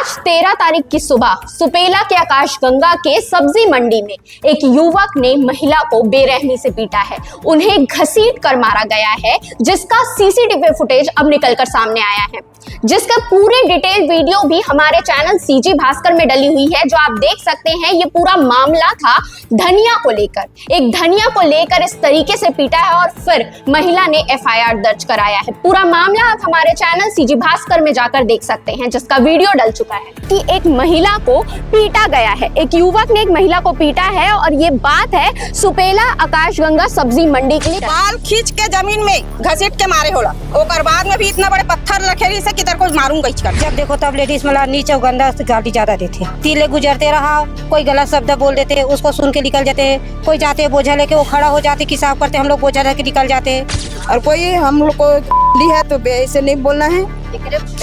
आज 13 तारीख की सुबह सुपेला के आकाशगंगा के सब्जी मंडी में एक युवक ने महिला को बेरहमी से पीटा है। उन्हें घसीट कर मारा गया है, जिसका सीसीटीवी फुटेज अब निकलकर सामने आया है, जिसका पूरे डिटेल वीडियो भी हमारे चैनल सीजी भास्कर में डली हुई है, जो आप देख सकते हैं। ये पूरा मामला था धनिया को लेकर। एक धनिया को लेकर इस तरीके से पीटा है और फिर महिला ने एफआईआर दर्ज कराया है। पूरा मामला आप हमारे चैनल सीजी भास्कर में जाकर देख सकते हैं, जिसका वीडियो डल चुका है कि एक महिला को पीटा गया है। एक युवक ने एक महिला को पीटा है और ये बात है सुपेला आकाशगंगा सब्जी मंडी के लिए। बाल खींच के जमीन में घसीट के मारे होला, ओकर बाद में भी इतना बड़े पत्थर रखे से किधर को मारूंगा इसका। जब देखो तब लेडीज मला नीचे गंदा गाली ज्यादा देते हैं। तीले गुजरते रहा, कोई गलत शब्द बोल देते, उसको सुन के निकल जाते। कोई जाते बोझा लेके वो खड़ा हो जाते, किसाब करते, हम लोग बोझा लेके निकल जाते। और कोई हम लोग को ली है तो ऐसे नहीं बोलना है,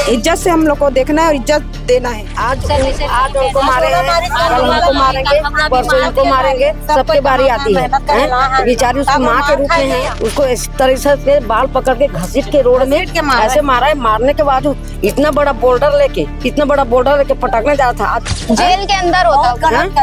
इज्जत से हम लोग को देखना है और इज्जत देना है। आज उनको मारे हैं, कल उनको मारेंगे, परसों इनको मारेंगे, सबके बारी आती है। बेचारी उसकी माँ के रूप में है, उसको इस तरह से बाल पकड़ के घसीट के रोड में ऐसे मारा है। मारने के बाद इतना बड़ा बोल्डर लेके पटकने जा रहा था। जेल के अंदर होता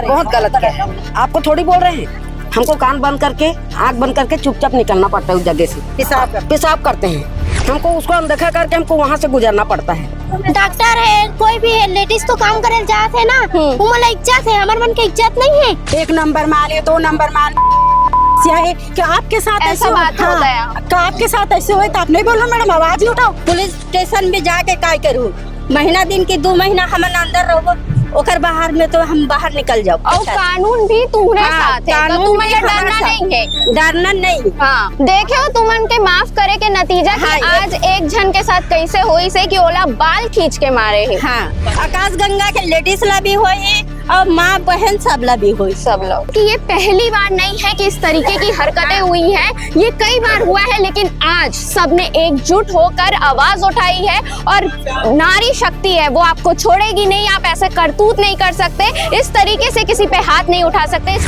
बहुत गलत है। आपको थोड़ी बोल रहे हैं, हमको कान बंद करके आँख बंद करके चुपचाप निकलना पड़ता है उस जगह से। पेशाब करते हैं, हमको उसको अनदेखा करके हमको वहाँ से गुजरना पड़ता है। डॉक्टर है, कोई भी है, लेडीज तो काम करे जाते है ना, वो मला इज्जत है, हमारे मन की इज्जत नहीं है। 1 नंबर मारे, 2 नंबर मारे है कि आपके साथ ऐसा बात होता है। तो आपके साथ ऐसे हुए तो आप नहीं बोलो मैडम, आवाज उठाओ। पुलिस स्टेशन में जाके काय करूँ, महीना दिन की 2 महीना हम अंदर रहो, ओकर बाहर में तो हम बाहर निकल जाओ। और कानून भी तुम्हारे साथ है, तो तुम्हें ये डरना नहीं है। डरना नहीं। हाँ, देखे तुम उनके माफ करे के नतीजा कि आज एक जन के साथ कैसे हुई से कि ओला बाल खींच के मारे है। हाँ, आकाशगंगा के लेडीज ला भी हुई और माँ बहन सब ला भी हुई, सब लोग। कि ये पहली बार नहीं है कि इस तरीके की हरकतें हुई हैं, ये कई बार हुआ है, लेकिन आज सबने एकजुट होकर आवाज उठाई है और नारी शक्ति है, वो आपको छोड़ेगी नहीं। आप ऐसे करतूत नहीं कर सकते, इस तरीके से किसी पे हाथ नहीं उठा सकते।